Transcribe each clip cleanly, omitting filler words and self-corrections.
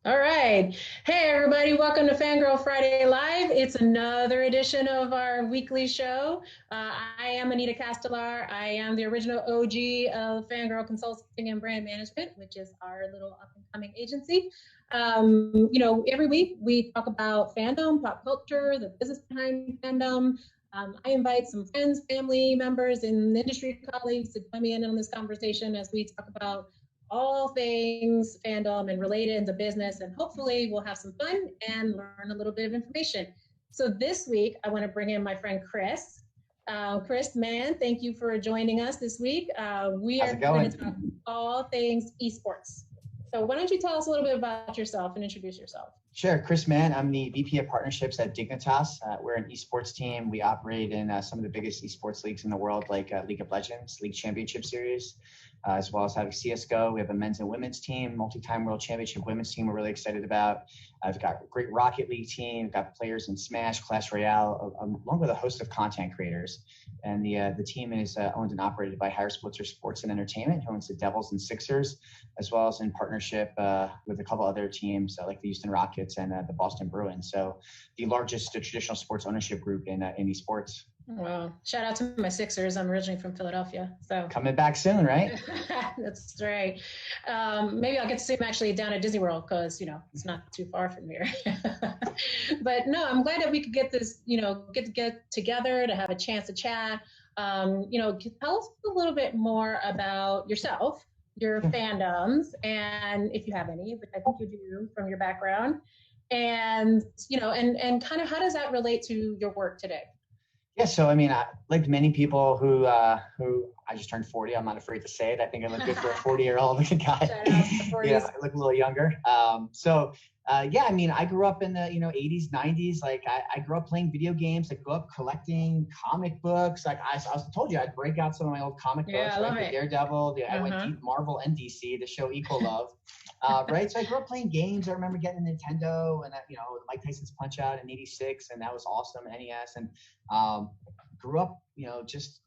All right. Hey, everybody. Welcome to FanGirl Friday Live. It's another edition of our weekly show. I am Anita Castellar. I am the original OG of FanGirl Consulting and Brand Management, which is our little up and coming agency. Every week we talk about fandom, pop culture, the business behind fandom. I invite some friends, family members, and industry colleagues to join me in on this conversation as we talk about all things fandom and related to business, and hopefully we'll have some fun and learn a little bit of information. So this week, I want to bring in my friend Chris. Chris Mann, thank you for joining us this week. We How's are it going going? to talk all things esports. So why don't you tell us a little bit about yourself and introduce yourself? Sure. Chris Mann. I'm the VP of Partnerships at Dignitas. We're an esports team. We operate in some of the biggest esports leagues in the world, like League of Legends, League Championship Series, as well as having CSGO. We have a men's and women's team, multi-time world championship women's team we're really excited about. We've got a great Rocket League team. We've got players in Smash, Clash Royale, along with a host of content creators. And the team is owned and operated by Harris Blitzer Sports and Entertainment, who owns the Devils and Sixers, as well as in partnership with a couple other teams like the Houston Rockets and the Boston Bruins. So the largest traditional sports ownership group in esports. Well, shout out to my Sixers. I'm originally from Philadelphia, so coming back soon, right? That's right. Maybe I'll get to see them actually down at Disney World because it's not too far from here. But no, I'm glad that we could get this, get together to have a chance to chat. Tell us a little bit more about yourself, your fandoms, and if you have any, but I think you do from your background, and and kind of how does that relate to your work today? Yeah, so I mean, like many people who I just turned 40. I'm not afraid to say it. I think I look good for a 40-year-old guy. Yeah, I look a little younger. Yeah, I mean, I grew up in the 80s, 90s. Like I grew up playing video games. I grew up collecting comic books. Like I told you, I'd break out some of my old comic books. I love it. Daredevil. I went deep Marvel and DC to show equal love. Right. So I grew up playing games. I remember getting a Nintendo and Mike Tyson's Punch Out in '86, and that was awesome. NES, and grew up just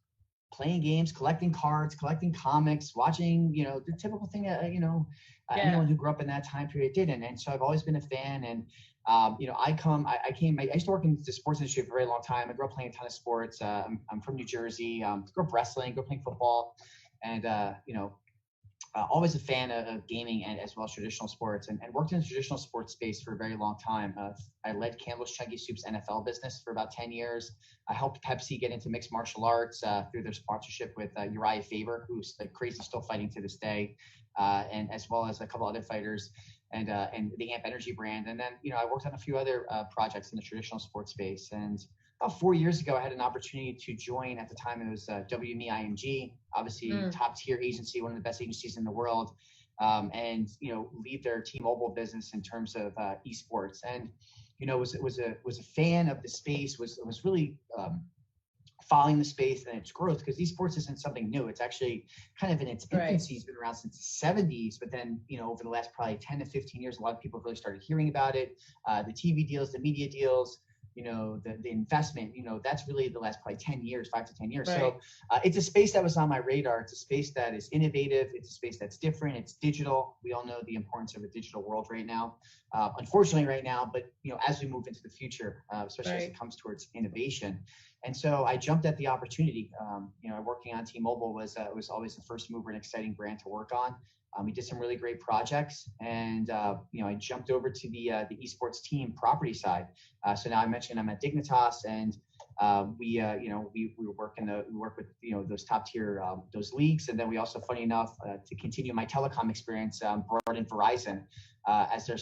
playing games, collecting cards, collecting comics, watching the typical thing anyone who grew up in that time period did. And so I've always been a fan. And I used to work in the sports industry for a very long time. I grew up playing a ton of sports. I'm from New Jersey. Grew up wrestling, grew up playing football, and always a fan of gaming and as well as traditional sports, and worked in the traditional sports space for a very long time. I led Campbell's Chunky Soup's NFL business for about 10 years. I helped Pepsi get into mixed martial arts through their sponsorship with Uriah Faber, who's like crazy still fighting to this day, and as well as a couple other fighters, and the Amp Energy brand. And then I worked on a few other projects in the traditional sports space. And about 4 years ago, I had an opportunity to join. At the time, it was WME IMG, obviously top tier agency, one of the best agencies in the world, and lead their T-Mobile business in terms of esports. And was a fan of the space. Was really following the space and its growth, because esports isn't something new. It's actually kind of in its infancy. It's been around since the 70s, but then over the last probably 10 to 15 years, a lot of people have really started hearing about it. The TV deals, the media deals, the investment, that's really the last probably 10 years, 5 to 10 years. Right. So it's a space that was on my radar. It's a space that is innovative. It's a space that's different. It's digital. We all know the importance of a digital world right now, unfortunately right now, but as we move into the future, especially as it comes towards innovation. And so I jumped at the opportunity. Working on T-Mobile was always the first mover and exciting brand to work on. We did some really great projects, and I jumped over to the esports team property side. So now I mentioned I'm at Dignitas, and we work with those top tier those leagues, and then we also, funny enough, to continue my telecom experience, brought in Verizon as their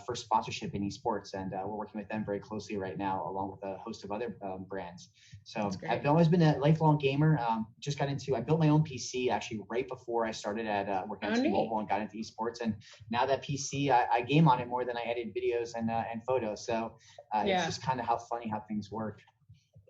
first sponsorship in esports, and we're working with them very closely right now, along with a host of other brands. So I've always been a lifelong gamer. I built my own PC actually right before I started at working on T-Mobile and got into esports, and now that PC I game on it more than I edit videos and photos. So it's just kind of how things work.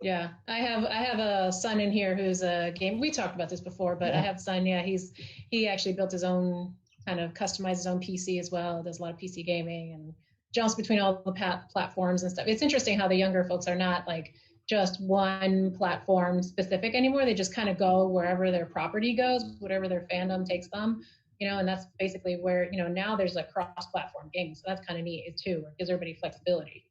Yeah, I have a son in here who's a game. We talked about this before, but I have a son. Yeah, he actually built his own, kind of customized his own PC as well. Does a lot of PC gaming and jumps between all the platforms and stuff. It's interesting how the younger folks are not like just one platform specific anymore. They just kind of go wherever their property goes, whatever their fandom takes them. and that's basically where, now there's a cross-platform game. So that's kind of neat too. It gives everybody flexibility.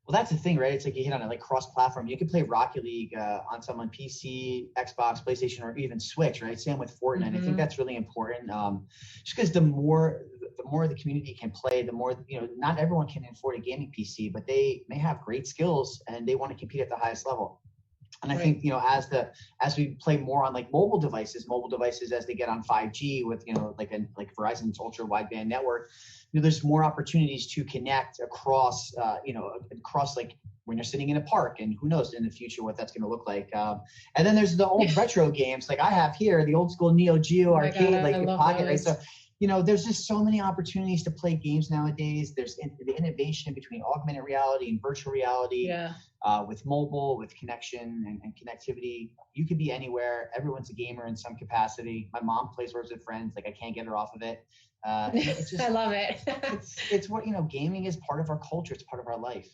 Well, that's the thing, right? It's like you hit on it, like cross-platform. You can play Rocket League on someone PC, Xbox, PlayStation, or even Switch, right? Same with Fortnite. I think that's really important, just because the more the community can play, the more, not everyone can afford a gaming PC, but they may have great skills and they want to compete at the highest level. And I think, as we play more on like mobile devices as they get on 5G with, like Verizon's ultra wideband network, there's more opportunities to connect across, across like when you're sitting in a park, and who knows in the future what that's going to look like. And then there's the old retro games like I have here, the old school Neo Geo arcade, like your pocket, right? So, there's just so many opportunities to play games nowadays. There's the innovation between augmented reality and virtual reality, with mobile, with connection and connectivity. You could be anywhere. Everyone's a gamer in some capacity. My mom plays Words with Friends. Like I can't get her off of it. It's just, I love it. it's what, gaming is part of our culture. It's part of our life.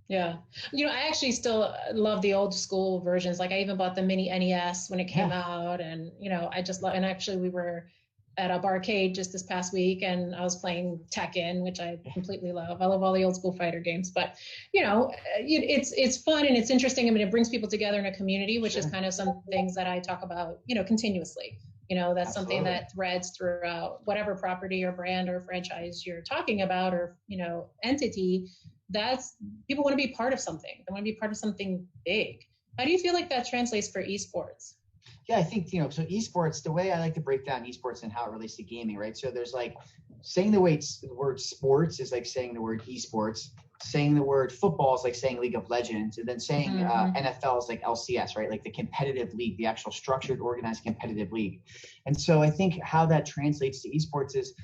Yeah. I actually still love the old school versions. Like I even bought the mini NES when it came out, and, I just love, and actually we were at a barcade just this past week, and I was playing Tekken, which I completely love. I love all the old school fighter games, but it's fun and it's interesting. I mean, it brings people together in a community, which is kind of some things that I talk about, continuously. That's something that threads throughout whatever property or brand or franchise you're talking about, or, entity. That's, people want to be part of something. They want to be part of something big. How do you feel like that translates for esports? Yeah, I think, so esports, the way I like to break down esports and how it relates to gaming, right? So there's like saying the word sports is like saying the word esports, saying the word football is like saying League of Legends, and then saying NFL is like LCS, right? Like the competitive league, the actual structured, organized competitive league. And so I think how that translates to esports is,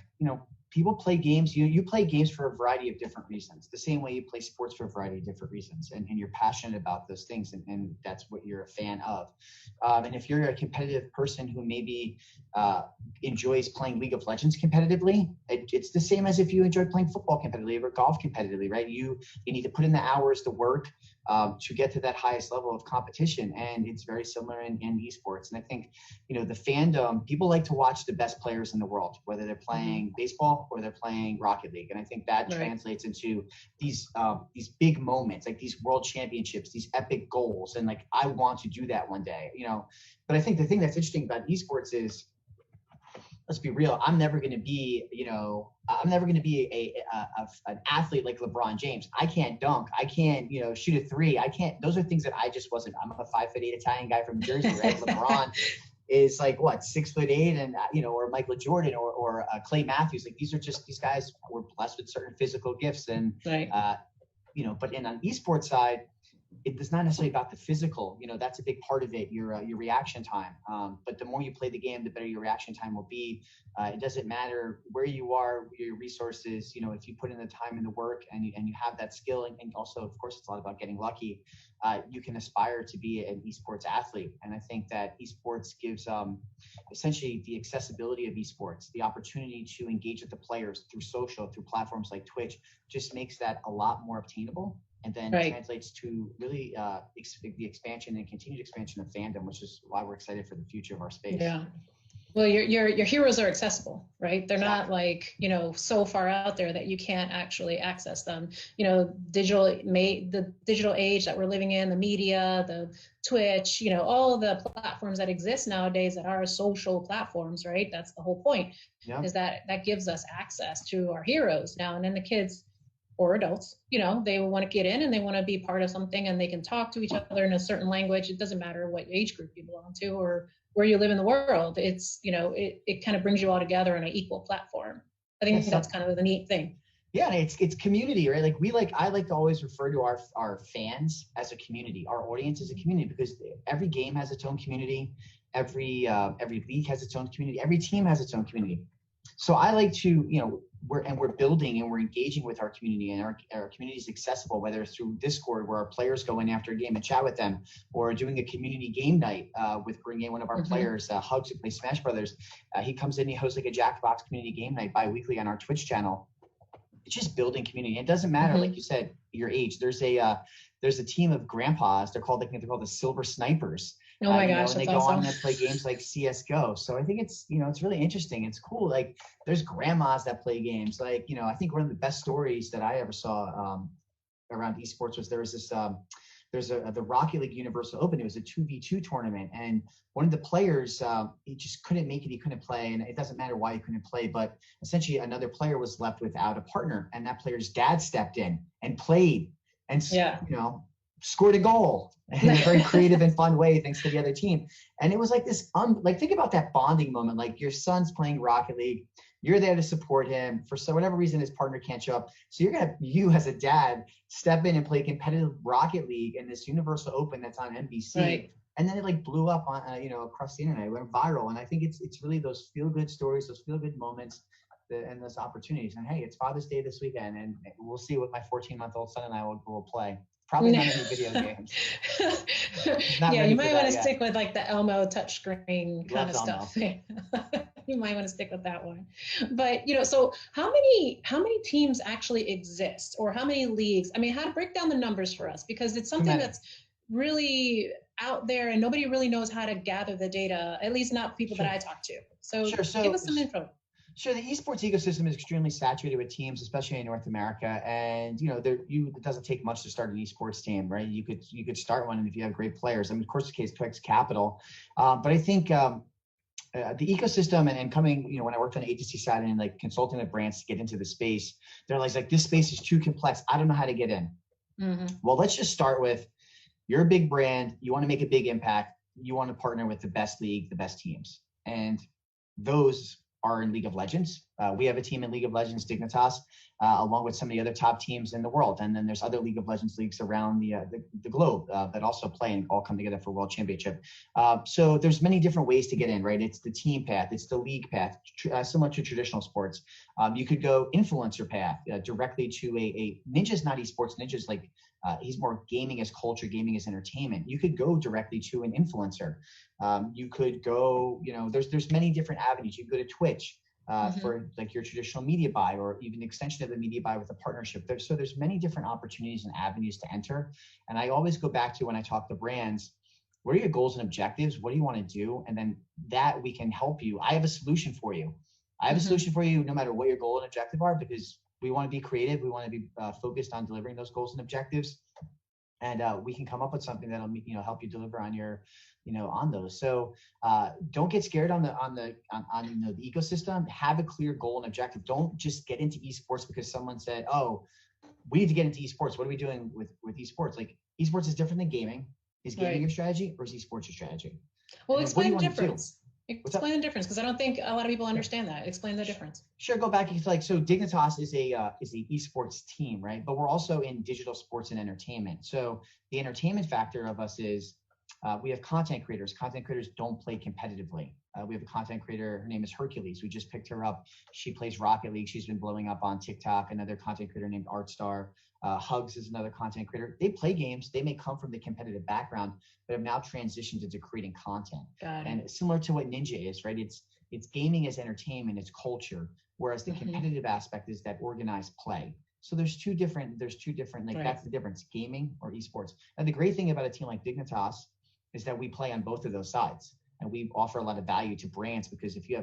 people play games. You play games for a variety of different reasons, the same way you play sports for a variety of different reasons, and you're passionate about those things, and that's what you're a fan of. And if you're a competitive person who maybe enjoys playing League of Legends competitively, it's the same as if you enjoy playing football competitively or golf competitively, right? You need to put in the hours, the work, to get to that highest level of competition. And it's very similar in esports. And I think, the fandom, people like to watch the best players in the world, whether they're playing baseball or they're playing Rocket League. And I think that translates into these big moments, like these world championships, these epic goals. And like, I want to do that one day, but I think the thing that's interesting about esports is, let's be real, I'm never going to be, an athlete like LeBron James. I can't dunk. I can't, shoot a three. I can't, those are things that I just wasn't. I'm a 5'8" Italian guy from Jersey, right? LeBron is like what, 6'8", and, or Michael Jordan or Clay Matthews. Like these guys were blessed with certain physical gifts. And, but on esports side, it's not necessarily about the physical, that's a big part of it, your reaction time. But the more you play the game, the better your reaction time will be. It doesn't matter where you are, your resources, if you put in the time and the work and you have that skill, and also, of course, it's a lot about getting lucky, you can aspire to be an esports athlete. And I think that esports gives essentially the accessibility of esports, the opportunity to engage with the players through social, through platforms like Twitch, just makes that a lot more obtainable. And then translates to really the expansion and continued expansion of fandom, which is why we're excited for the future of our space. Yeah. Well, your heroes are accessible, right? They're not like, so far out there that you can't actually access them. The digital age that we're living in, the media, the Twitch, all the platforms that exist nowadays that are social platforms, right? That's the whole point, is that gives us access to our heroes now. And then the kids or adults, they want to get in and they want to be part of something, and they can talk to each other in a certain language. It doesn't matter what age group you belong to or where you live in the world. It's, it kind of brings you all together on an equal platform. I think that's kind of the neat thing. Yeah, it's community, right? Like I like to always refer to our fans as a community, our audience as a community, because every game has its own community, every league has its own community, every team has its own community. So I like to, we're building and we're engaging with our community, and our community is accessible, whether it's through Discord, where our players go in after a game and chat with them, or doing a community game night with bringing in one of our players, Hugs, who plays Smash Brothers. He comes in, he hosts like a Jackbox community game night bi-weekly on our Twitch channel. It's just building community. It doesn't matter, like you said, your age. There's a team of grandpas. They're called the Silver Snipers. Oh my gosh, and they that's go awesome. on and play games like CS:GO. So I think it's, it's really interesting. It's cool. Like there's grandmas that play games. Like, I think one of the best stories that I ever saw around esports was there was this there's the Rocket League Universal Open. It was a 2v2 tournament, and one of the players he just couldn't make it. He couldn't play, and it doesn't matter why he couldn't play. But essentially, another player was left without a partner, and that player's dad stepped in and played, and scored a goal in a very creative and fun way, thanks to the other team. And it was like this, like think about that bonding moment. Like your son's playing Rocket League. You're there to support him. For whatever reason, his partner can't show up. So you as a dad, step in and play competitive Rocket League in this Universal Open that's on NBC. Right. And then it like blew up on, across the internet. It went viral. And I think it's really those feel-good stories, those feel-good moments, and those opportunities. And hey, it's Father's Day this weekend, and we'll see what my 14-month-old son and I will play. Probably not any video games. Yeah, you might want to stick with like the Elmo touchscreen kind of stuff. You might want to stick with that one. But so how many teams actually exist, or how many leagues? I mean, how to break down the numbers for us, because it's something that's really out there and nobody really knows how to gather the data, at least not people that I talk to. So give us some info. Sure, the esports ecosystem is extremely saturated with teams, especially in North America. And it doesn't take much to start an esports team, right? You could start one, and if you have great players. I mean, of course, the case takes capital, but I think the ecosystem and coming, when I worked on the agency side and like consulting with brands to get into the space, they're like this space is too complex. I don't know how to get in. Mm-hmm. Well, let's just start with, you're a big brand. You want to make a big impact. You want to partner with the best league, the best teams, and those are in League of Legends. We have a team in League of Legends, Dignitas, along with some of the other top teams in the world. And then there's other League of Legends leagues around the globe that also play and all come together for World Championship. So there's many different ways to get in, right? It's the team path, it's the league path, similar to traditional sports. You could go influencer path directly to a Ninja's not esports. Ninja's like, he's more gaming as culture, gaming as entertainment. You could go directly to an influencer. You could go, there's many different avenues. You could go to Twitch for like your traditional media buy, or even extension of the media buy with a partnership. So there's many different opportunities and avenues to enter. And I always go back to when I talk to brands, what are your goals and objectives? What do you want to do? And then that we can help you. I have a solution for you. I have a solution for you no matter what your goal and objective are, because we want to be creative. We want to be focused on delivering those goals and objectives. And we can come up with something that'll help you deliver on your on those. So don't get scared on the ecosystem. Have a clear goal and objective. Don't just get into esports because someone said, oh, we need to get into esports. What are we doing with esports? Like, esports is different than gaming. Is gaming your strategy, or is esports your strategy? Well, explain the difference. Explain the difference, because I don't think a lot of people understand that. Explain the difference. Sure. Go back. It's like, so Dignitas is a esports team, right? But we're also in digital sports and entertainment. So the entertainment factor of us is we have content creators. Content creators don't play competitively. We have a content creator. Her name is Hercules. We just picked her up. She plays Rocket League. She's been blowing up on TikTok. Another content creator named Artstar. Hugs is another content creator. They play games. They may come from the competitive background, but have now transitioned into creating content. And similar to what Ninja is, right? It's gaming as entertainment, it's culture, whereas the competitive aspect is that organized play. So there's two different, like that's the difference, gaming or esports. And the great thing about a team like Dignitas is that we play on both of those sides, and we offer a lot of value to brands, because if you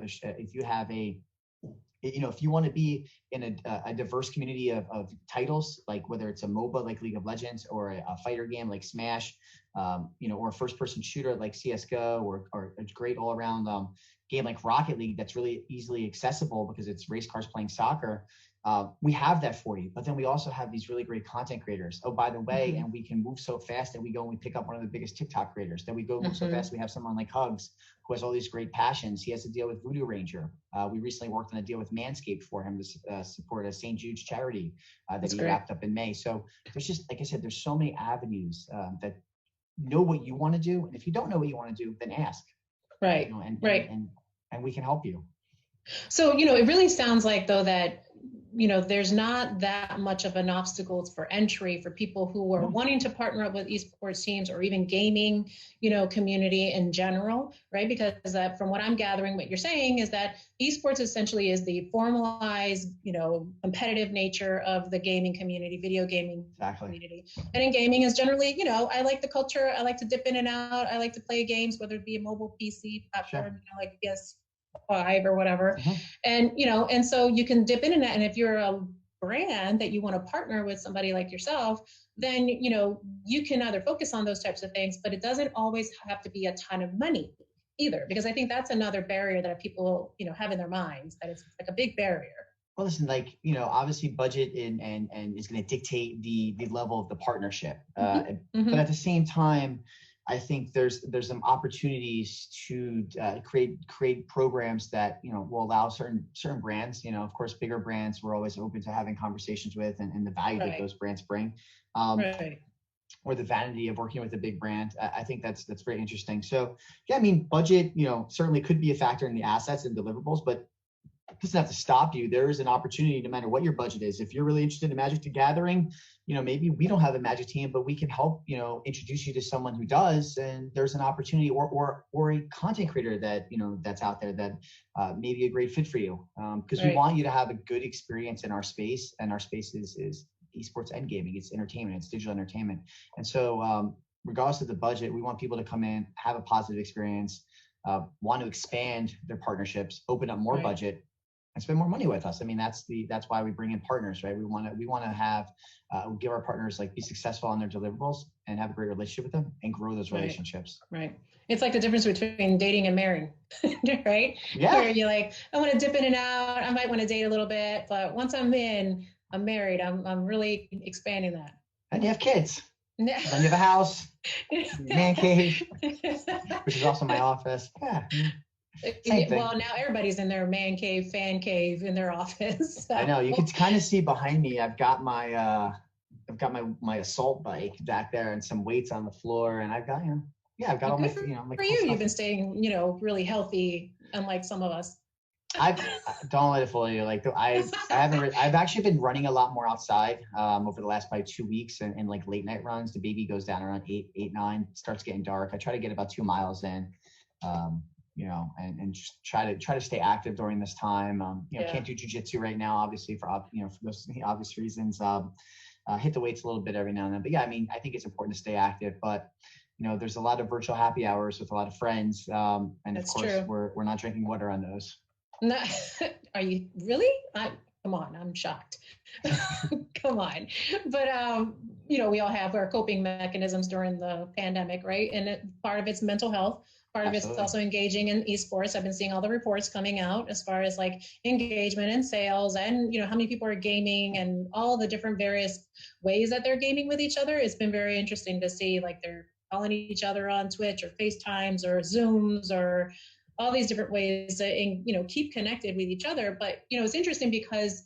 want to be in a diverse community of titles, like whether it's a MOBA like League of Legends, or a fighter game like Smash, or a first-person shooter like CS:GO, or a great all-around game like Rocket League that's really easily accessible because it's race cars playing soccer, we have that for you. But then we also have these really great content creators. Oh, by the way, and we can move so fast that we go and we pick up one of the biggest TikTok creators. Then we go move so fast, we have someone like Hugs, who has all these great passions. He has a deal with Voodoo Ranger. We recently worked on a deal with Manscaped for him to support a St. Jude's charity that he wrapped up in May. So there's just, like I said, there's so many avenues that know what you want to do. And if you don't know what you want to do, then ask. Right. And we can help you. So, it really sounds like, though, that there's not that much of an obstacle for entry for people who are wanting to partner up with esports teams or even gaming, community in general, right? Because from what I'm gathering, what you're saying is that esports essentially is the formalized, competitive nature of the gaming community, video gaming community. And in gaming is generally, I like the culture. I like to dip in and out. I like to play games, whether it be a mobile PC platform, like PS5 or whatever. And so you can dip in that. And if you're a brand that you want to partner with somebody like yourself, then, you can either focus on those types of things, but it doesn't always have to be a ton of money either, because I think that's another barrier that people, have in their minds, that it's like a big barrier. Well, listen, obviously budget and is going to dictate the level of the partnership. But at the same time, I think there's some opportunities to create programs that will allow certain brands, of course, bigger brands we're always open to having conversations with, and the value that those brands bring, or the vanity of working with a big brand. I think that's very interesting. So yeah, I mean, budget, certainly could be a factor in the assets and deliverables, but it doesn't have to stop you. There is an opportunity no matter what your budget is. If you're really interested in Magic the Gathering, maybe we don't have a Magic team, but we can help, introduce you to someone who does. And there's an opportunity or a content creator that, that's out there that may be a great fit for you. Because we want you to have a good experience in our space, and our space is esports and gaming. It's entertainment, it's digital entertainment. And so regardless of the budget, we want people to come in, have a positive experience, want to expand their partnerships, open up more budget, and spend more money with us. I mean, that's why we bring in partners, right? We want to have give our partners be successful on their deliverables and have a great relationship with them and grow those relationships. Right. It's like the difference between dating and marrying, right? Yeah. Where you're like, I want to dip in and out. I might want to date a little bit, but once I'm married. I'm really expanding that. And you have kids. Then you have a house, man cave, which is also my office. Yeah. Well, now everybody's in their man cave, fan cave in their office. So. I know. You can kind of see behind me. I've got my assault bike back there and some weights on the floor, and I've got I've got all my my for you. You've been staying really healthy, unlike some of us. Don't let it fool you. I've actually been running a lot more outside over the last probably 2 weeks, and late night runs. The baby goes down around 8, 9. Starts getting dark. I try to get about 2 miles in. And just try to stay active during this time. Can't do jujitsu right now, obviously for those obvious reasons. Hit the weights a little bit every now and then. But yeah, I mean, I think it's important to stay active. But there's a lot of virtual happy hours with a lot of friends, and that's of course true. We're not drinking water on those. No, are you really? Come on, I'm shocked. Come on. But, we all have our coping mechanisms during the pandemic, right? And part of it's mental health. Part of it's also engaging in esports. I've been seeing all the reports coming out as far as engagement and sales and, how many people are gaming and all the different various ways that they're gaming with each other. It's been very interesting to see they're calling each other on Twitch or FaceTimes or Zooms or all these different ways to, keep connected with each other. But, it's interesting because,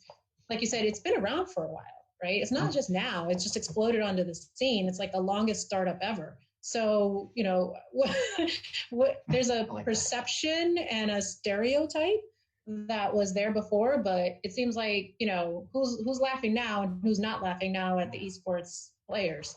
like you said, it's been around for a while, right? It's not just now. It's just exploded onto the scene. It's like the longest startup ever. So, there's a perception and a stereotype that was there before, but it seems like, who's laughing now and who's not laughing now at the esports players.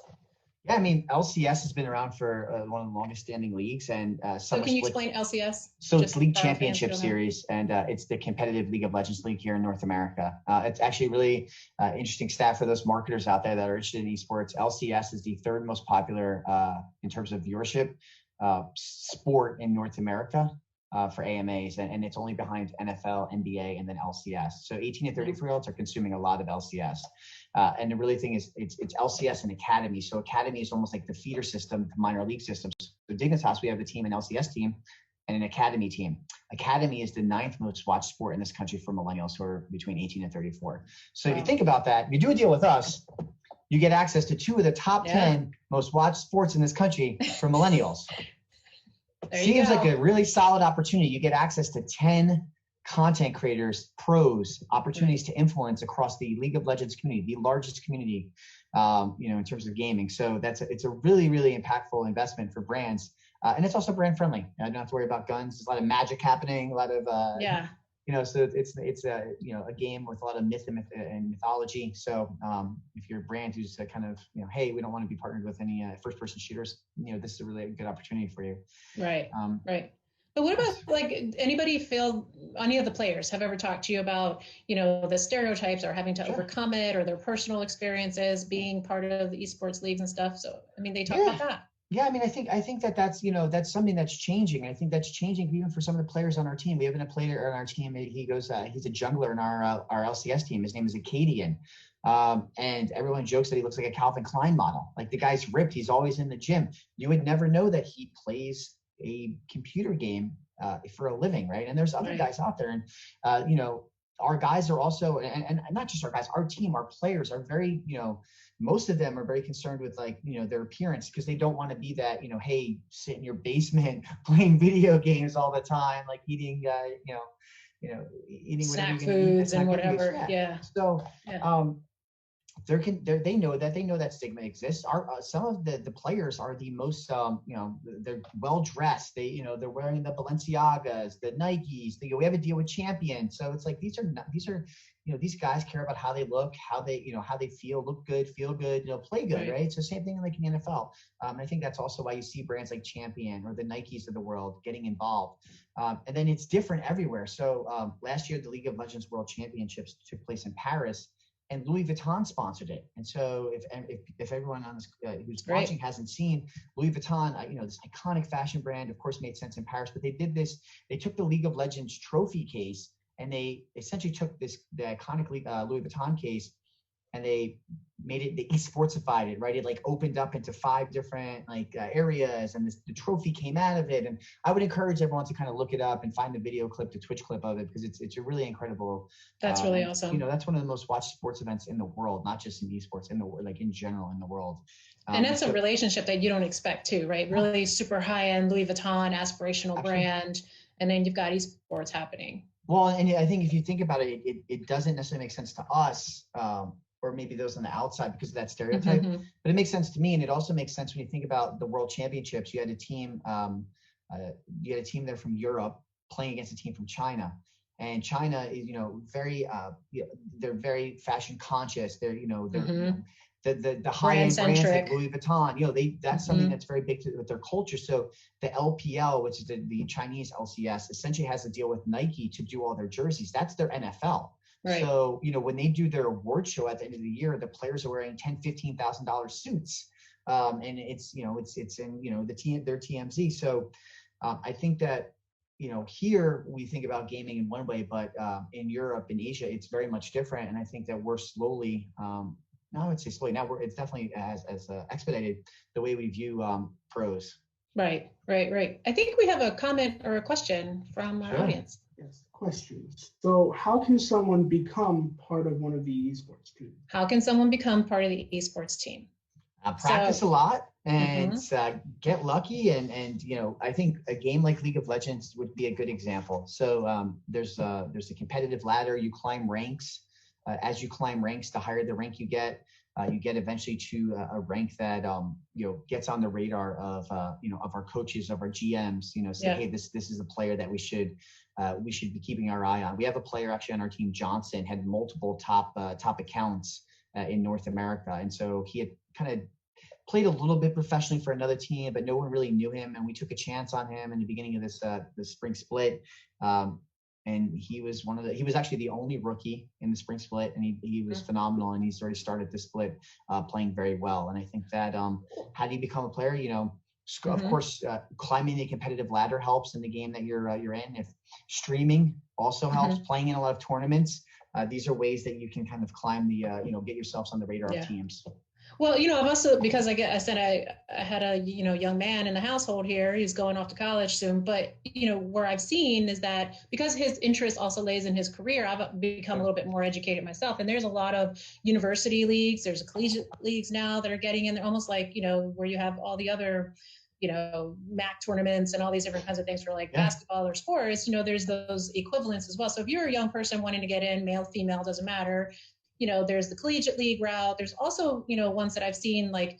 Yeah, I mean, LCS has been around for one of the longest standing leagues. And so can you explain LCS? So it's League Championship Series, and it's the competitive League of Legends league here in North America. It's actually really interesting stat for those marketers out there that are interested in esports. LCS is the third most popular in terms of viewership sport in North America for AMAs, and it's only behind NFL, NBA, and then LCS. So 18 to 34-year-olds are consuming a lot of LCS. And the really thing is it's LCS and Academy. So Academy is almost like the feeder system to minor league systems. So Dignitas, we have a team, an LCS team, and an Academy team. Academy is the 9th most watched sport in this country for millennials who are between 18 and 34. So if you think about that, if you do a deal with us, you get access to 2 of the top 10 most watched sports in this country for millennials. Seems like a really solid opportunity. You get access to 10 content creators, pros, opportunities to influence across the League of Legends community, the largest community, in terms of gaming. So it's a really, really impactful investment for brands. And it's also brand friendly. I don't have to worry about guns. There's a lot of magic happening, a lot of, so it's a, a game with a lot of myth and mythology. So if you're a brand who's kind of, hey, we don't want to be partnered with any first person shooters, this is a really good opportunity for you. Right. Right. But what about like any of the players have ever talked to you about, the stereotypes or having to overcome it, or their personal experiences being part of the esports leagues and stuff? So, I mean, they talk about that. Yeah, I mean, I think that's that's something that's changing. I think that's changing even for some of the players on our team. We have a player on our team. He goes, he's a jungler in our LCS team. His name is Acadian, and everyone jokes that he looks like a Calvin Klein model. Like, the guy's ripped. He's always in the gym. You would never know that he plays a computer game for a living, right? And there's other guys out there, and our guys are also, and not just our guys, our team, our players are very, most of them are very concerned with their appearance, because they don't want to be that, hey, sit in your basement playing video games all the time, like eating, eating snack foods and whatever. Yeah. So, they know that stigma exists. Some of the players are the most they're well dressed. They're wearing the Balenciagas, the Nikes. We have a deal with Champion, so it's like these are these guys care about how they look, how they feel, look good, feel good, play good, right? So same thing like in the NFL. I think that's also why you see brands like Champion or the Nikes of the world getting involved. And then it's different everywhere. So last year the League of Legends World Championships took place in Paris, and Louis Vuitton sponsored it. And so if everyone on this who's watching hasn't seen Louis Vuitton, this iconic fashion brand, of course, made sense in Paris, but they did this. They took the League of Legends trophy case, and they essentially took the iconic Louis Vuitton case, and they made it, they esportsified it, right? It opened up into 5 different areas, and the trophy came out of it. And I would encourage everyone to kind of look it up and find the video clip, the Twitch clip of it, because it's a really incredible. That's really awesome. That's one of the most watched sports events in the world, not just in esports, in the in general in the world. And that's a relationship that you don't expect too, right? Really super high end Louis Vuitton aspirational brand, and then you've got esports happening. Well, and I think if you think about it, it doesn't necessarily make sense to us, or maybe those on the outside because of that stereotype, but it makes sense to me. And it also makes sense when you think about the World Championships. You had a team, there from Europe playing against a team from China, and China is, very, they're very fashion conscious. They're, the high-end brands like Louis Vuitton, that's something that's very big with their culture. So the LPL, which is the Chinese LCS, essentially has a deal with Nike to do all their jerseys. That's their NFL. Right. So, when they do their award show at the end of the year, the players are wearing $10,000, $15,000 suits. And it's in, their TMZ. So I think that, here we think about gaming in one way, but in Europe and Asia, it's very much different. And I think that we're slowly, I would say slowly, now it's definitely as expedited the way we view pros. Right. I think we have a comment or a question from our audience. Yes, questions. So how can someone become part of one of the esports teams? How can someone become part of the esports team? Practice a lot and get lucky. And I think a game like League of Legends would be a good example. So there's a competitive ladder. You climb ranks. As you climb ranks, the higher the rank you get eventually to a rank that gets on the radar of our coaches, of our GMs. Say, hey, this is a player that we should be keeping our eye on. We have a player actually on our team, Johnson, had multiple top accounts in North America, and so he had kind of played a little bit professionally for another team, but no one really knew him, and we took a chance on him in the beginning of this spring split. And he was actually the only rookie in the spring split, and he was phenomenal, and he's already started the split playing very well. And I think that how do you become a player? Of course, climbing the competitive ladder helps in the game that you're in. If streaming also helps, playing in a lot of tournaments, these are ways that you can kind of climb the get yourselves on the radar of teams. Well, I've also, because I had a, young man in the household here, he's going off to college soon, but, where I've seen is that because his interest also lays in his career, I've become a little bit more educated myself. And there's a lot of university leagues, there's collegiate leagues now that are getting in there, almost like, where you have all the other, MAC tournaments and all these different kinds of things for basketball or sports, there's those equivalents as well. So if you're a young person wanting to get in, male, female, doesn't matter. There's the collegiate league route. There's also, ones that I've seen like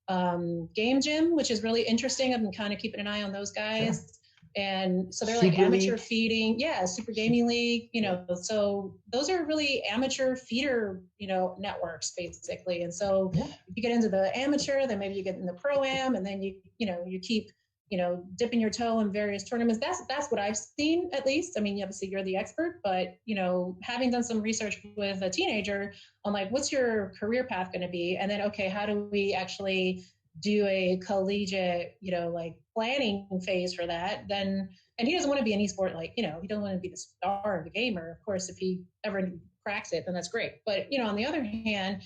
Game Gym, which is really interesting. I've been kind of keeping an eye on those guys. And so they're Super like amateur League. feeding. Yeah, Super Gaming League, you know, so those are really amateur feeder, you know, networks basically. And so if you get into the amateur, then maybe you get in the pro-am, and then you know, you keep, you know, dipping your toe in various tournaments. That's what I've seen, at least. I mean, obviously you're the expert, but, you know, having done some research with a teenager on like, what's your career path going to be? And then, okay, how do we actually do a collegiate, you know, like planning phase for that, then, and he doesn't want to be an esport, like, you know, he doesn't want to be the star of the gamer. Of course, if he ever cracks it, then that's great. But, you know, on the other hand,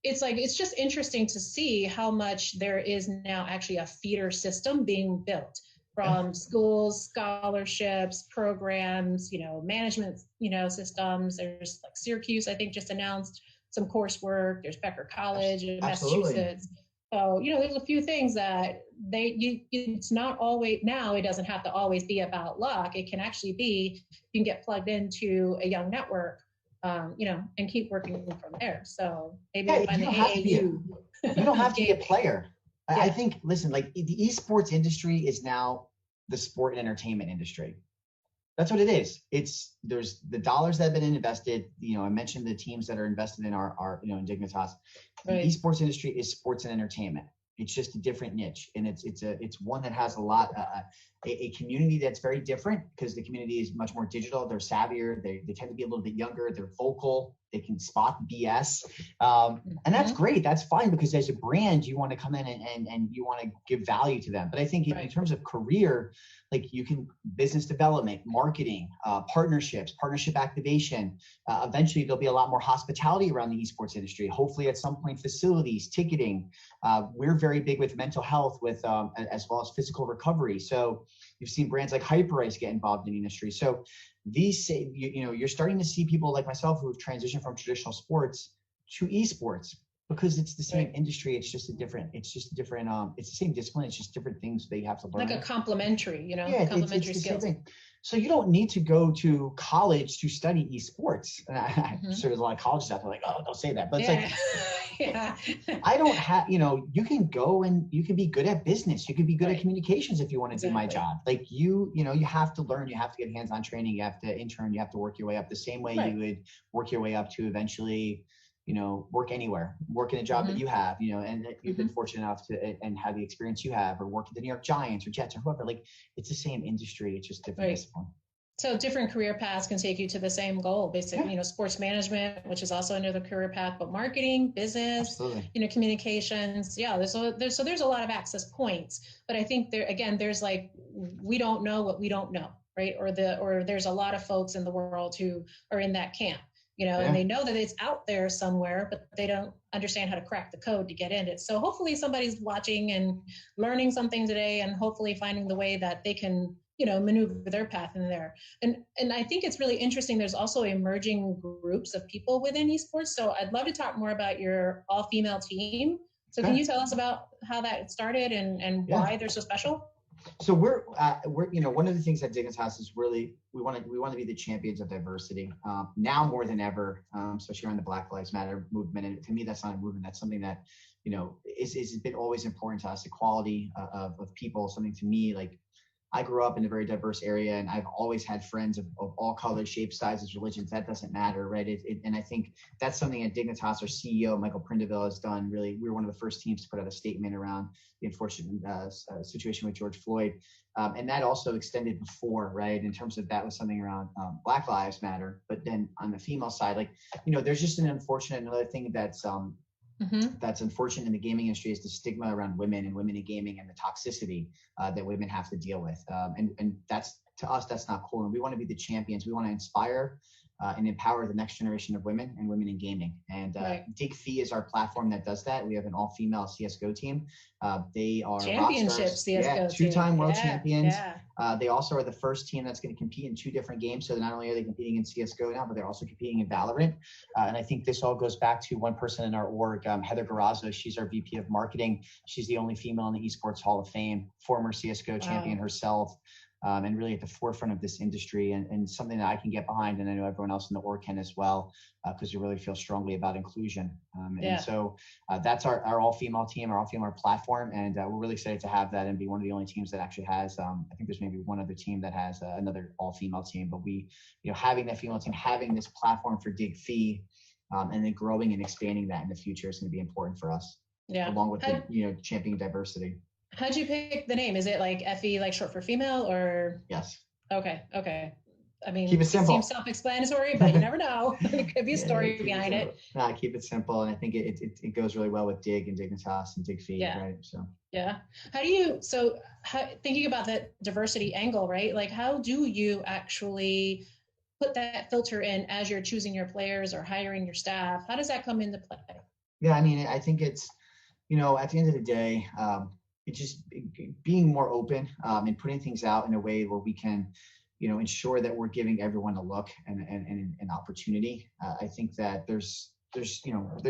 it's like, it's just interesting to see how much there is now actually a feeder system being built from schools, scholarships, programs, you know, management, you know, systems. There's like Syracuse, I think, just announced some coursework. There's Becker College in Massachusetts. So, you know, there's a few things that it's not always, now it doesn't have to always be about luck. It can actually be, you can get plugged into a young network, you know, and keep working from there. So maybe we'll find the AAU. You don't have to be a player. I think, listen, like the esports industry is now the sport and entertainment industry. That's what it is. There's the dollars that have been invested. You know, I mentioned the teams that are invested in our you know, in Dignitas. The esports industry is sports and entertainment. It's just a different niche, and it's one that has a lot a community that's very different, because the community is much more digital. They're savvier. They tend to be a little bit younger. They're vocal. They can spot BS, and that's great. That's fine, because as a brand, you want to come in and you want to give value to them. But I think in terms of career, like, you can business development, marketing, partnerships, partnership activation. Eventually, there'll be a lot more hospitality around the esports industry. Hopefully, at some point, facilities, ticketing. We're very big with mental health, with as well as physical recovery. So you've seen brands like Hyperice get involved in the industry. So these, you know, you're starting to see people like myself who have transitioned from traditional sports to esports, because it's the same industry. It's just a different, it's the same discipline. It's just different things they have to learn. Like a complementary, you know, complementary skills. So you don't need to go to college to study esports. And I'm sure there's a lot of colleges out there like, oh, don't say that. But it's like, I don't have, you know, you can go and you can be good at business. You can be good at communications if you want to do my job. Like you know, you have to learn, you have to get hands-on training, you have to intern, you have to work your way up the same way you would work your way up to eventually, you know, work anywhere, work in a job that you have, you know, and you've been fortunate enough to and have the experience you have, or work at the New York Giants or Jets or whoever. Like, it's the same industry, it's just different discipline. So different career paths can take you to the same goal, basically. You know, sports management, which is also another career path, but marketing, business, you know, communications. Yeah, there's a lot of access points. But I think there's like, we don't know what we don't know, right? Or there's a lot of folks in the world who are in that camp. You know, and they know that it's out there somewhere, but they don't understand how to crack the code to get in it. So hopefully somebody's watching and learning something today, and hopefully finding the way that they can, you know, maneuver their path in there. And I think it's really interesting. There's also emerging groups of people within esports. So I'd love to talk more about your all-female team. So can you tell us about how that started and why they're so special? So we're you know, one of the things at Dignitas is really we want to be the champions of diversity now more than ever, especially around the Black Lives Matter movement. And to me, that's not a movement. That's something that, you know, is been always important to us. Equality of people, something to me, like, I grew up in a very diverse area, and I've always had friends of all colors, shapes, sizes, religions. That doesn't matter, right? And I think that's something at Dignitas, our CEO, Michael Prindeville, has done. Really, we were one of the first teams to put out a statement around the unfortunate situation with George Floyd. And that also extended before, right? In terms of that was something around Black Lives Matter. But then on the female side, like, you know, there's just another thing that's that's unfortunate in the gaming industry is the stigma around women and women in gaming, and the toxicity that women have to deal with. And that's, to us, that's not cool. And we want to be the champions. We want to inspire and empower the next generation of women and women in gaming. And DigFi is our platform that does that. We have an all-female CSGO team. They are championship CSGO two-time world champions. They also are the first team that's going to compete in 2 different games. So not only are they competing in CSGO now, but they're also competing in Valorant. And I think this all goes back to one person in our org, Heather Garazzo. She's our VP of marketing. She's the only female in the Esports Hall of Fame, former CSGO champion herself. and really at the forefront of this industry, and something that I can get behind, and I know everyone else in the org can as well, because we really feel strongly about inclusion. And so that's our all-female team, our all-female platform, and we're really excited to have that and be one of the only teams that actually has, I think there's maybe one other team that has another all-female team, but we, having that female team, having this platform for Dig Fee, and then growing and expanding that in the future is going to be important for us. Yeah. Along with championing diversity. How'd you pick the name? Is it like FE, like short for female, or? Yes. Okay. I mean, keep it simple. Seems self-explanatory, but you never know. There could be a story behind it. No, keep it simple, and I think it goes really well with Dig and Dignitas and Dig Fee, right? So. Yeah. Thinking about that diversity angle, right? Like, how do you actually put that filter in as you're choosing your players or hiring your staff? How does that come into play? Yeah, I mean, I think it's, at the end of the day, it's just being more open and putting things out in a way where we can, ensure that we're giving everyone a look and an opportunity. I think that there's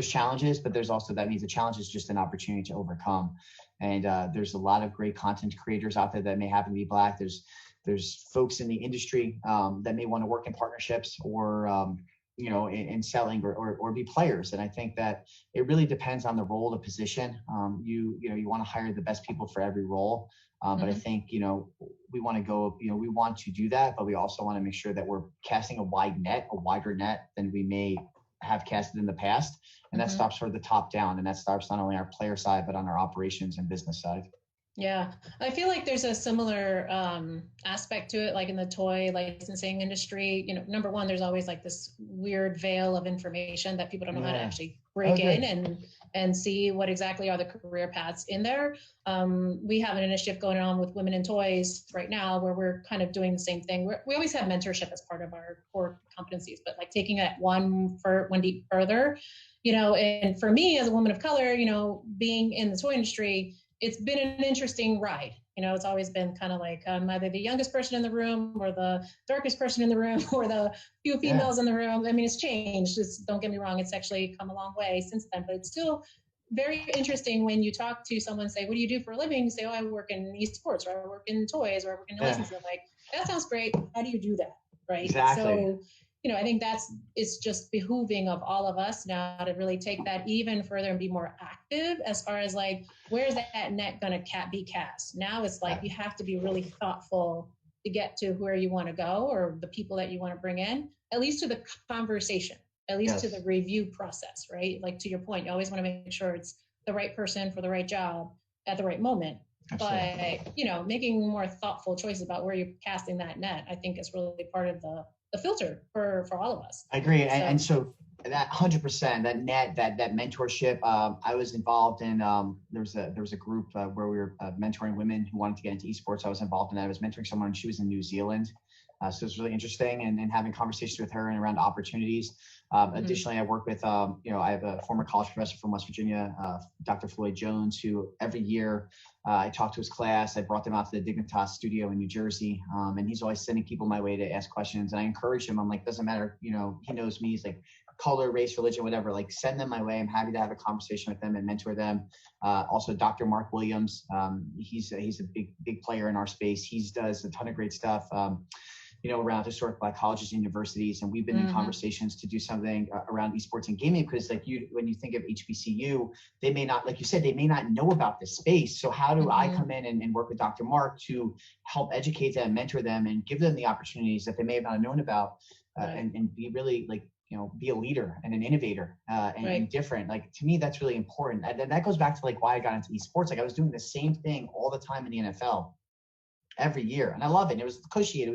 challenges, but there's also, that means the challenge is just an opportunity to overcome. And there's a lot of great content creators out there that may happen to be Black. There's folks in the industry that may want to work in partnerships or, in selling or be players. And I think that it really depends on the role, the position. You want to hire the best people for every role. But I think, we want to go, we want to do that, but we also want to make sure that we're casting a wider net than we may have casted in the past. And that stops sort of the top down, and that stops not only our player side, but on our operations and business side. Yeah, I feel like there's a similar aspect to it, like in the toy licensing industry. Number one, there's always like this weird veil of information that people don't know how to actually break in and see what exactly are the career paths in there. We have an initiative going on with Women in Toys right now where we're kind of doing the same thing. We always have mentorship as part of our core competencies, but like taking it one deep further, and for me as a woman of color, being in the toy industry, it's been an interesting ride. It's always been kind of like I'm either the youngest person in the room or the darkest person in the room or the few females in the room. I mean, it's changed. Don't get me wrong. It's actually come a long way since then, but it's still very interesting when you talk to someone and say, what do you do for a living? You say, oh, I work in esports, or I work in toys, or I work in licensing. Like, that sounds great. How do you do that? Right. Exactly. So, I think it's just behooving of all of us now to really take that even further and be more active as far as like, where's that net going to be cast? Now it's like, you have to be really thoughtful to get to where you want to go or the people that you want to bring in, at least to the conversation, at least to the review process, right? Like to your point, you always want to make sure it's the right person for the right job at the right moment. Absolutely. But, making more thoughtful choices about where you're casting that net, I think is really part of the filter for all of us. I agree. And so that 100%, that net, that mentorship, I was involved in, there was a group where we were mentoring women who wanted to get into esports. I was involved in that. I was mentoring someone, she was in New Zealand. So it was really interesting and having conversations with her and around opportunities. Additionally, I work with, I have a former college professor from West Virginia, Dr. Floyd Jones, who every year I talk to his class. I brought them out to the Dignitas studio in New Jersey. And he's always sending people my way to ask questions. And I encourage him. I'm like, doesn't matter. He knows me. He's like, color, race, religion, whatever, like send them my way. I'm happy to have a conversation with them and mentor them. Also, Dr. Mark Williams, he's a big player in our space. He does a ton of great stuff. Around historic Black colleges and universities. And we've been in conversations to do something around esports and gaming, because when you think of HBCU, they may not, like you said, they may not know about this space. So how do I come in and work with Dr. Mark to help educate them, mentor them, and give them the opportunities that they may have not known about, and be really like, be a leader and an innovator and different. Like, to me, that's really important. And that goes back to like why I got into esports. Like, I was doing the same thing all the time in the NFL every year. And I love it. And it was cushy. It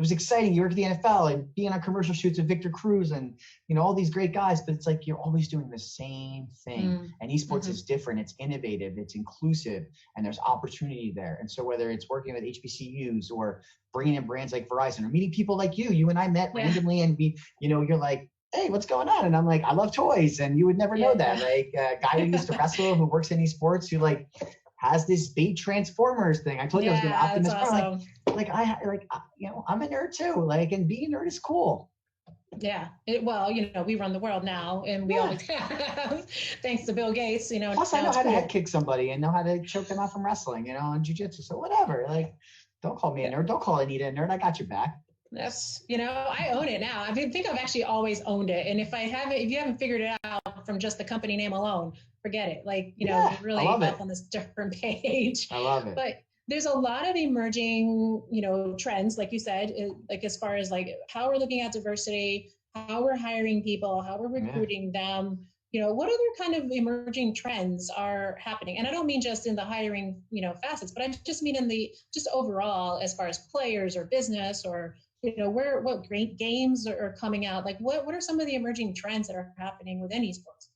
was exciting. You work at the NFL and being on commercial shoots with Victor Cruz and, all these great guys, but it's like, you're always doing the same thing. And esports is different. It's innovative, it's inclusive, and there's opportunity there. And so whether it's working with HBCUs or bringing in brands like Verizon or meeting people like you and I met randomly, and you're like, hey, what's going on? And I'm like, I love toys. And you would never know that. Like a guy who used to wrestle, who works in esports, who like has this big Transformers thing. I told you I was going to Optimus Prime. I'm a nerd too. Like, and being a nerd is cool. Yeah. We run the world now, and we always have, thanks to Bill Gates. Plus, I know how to head kick somebody and know how to choke them out from wrestling. And jiu-jitsu. So whatever. Like, Don't call me a nerd. Don't call Anita a nerd. I got your back. That's, I own it now. I think I've actually always owned it. And if you haven't figured it out from just the company name alone, forget it. Like, we're really off on this different page. I love it. But there's a lot of emerging, trends, like you said, like as far as like how we're looking at diversity, how we're hiring people, how we're recruiting them. What other kind of emerging trends are happening? And I don't mean just in the hiring, facets, but I just mean in the just overall as far as players or business or what great games are coming out? Like what are some of the emerging trends that are happening within esports?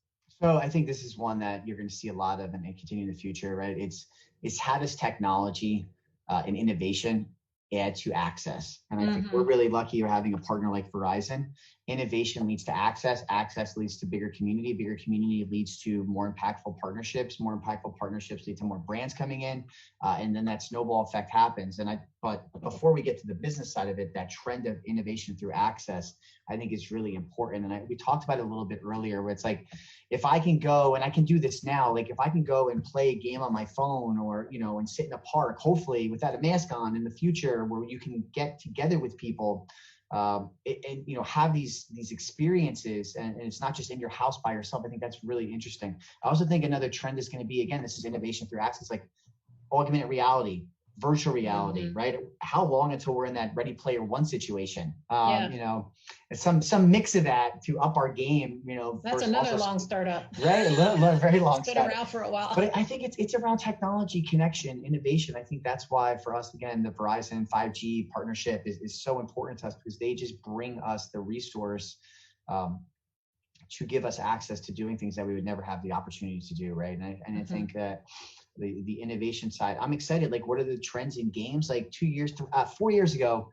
So I think this is one that you're going to see a lot of and continue in the future, right? It's how does technology and innovation add to access? And I think we're really lucky we're having a partner like Verizon. Innovation leads to access. Access leads to bigger community. Bigger community leads to more impactful partnerships. More impactful partnerships lead to more brands coming in. And then that snowball effect happens. But before we get to the business side of it, that trend of innovation through access, I think is really important. And we talked about it a little bit earlier where it's like, if I can go, and I can do this now, like if I can go and play a game on my phone or, and sit in a park, hopefully without a mask on in the future where you can get together with people, and have these experiences, and it's not just in your house by yourself. I think that's really interesting. I also think another trend is going to be, again, this is innovation through access, like augmented reality, virtual reality, right? How long until we're in that Ready Player One situation? Some mix of that to up our game. That's another long startup, right? A very long. It's been around for a while. But I think it's around technology, connection, innovation. I think that's why for us, again, the Verizon 5G partnership is so important to us because they just bring us the resource to give us access to doing things that we would never have the opportunity to do, right? And I think that the innovation side, I'm excited. Like, what are the trends in games? Like 4 years ago,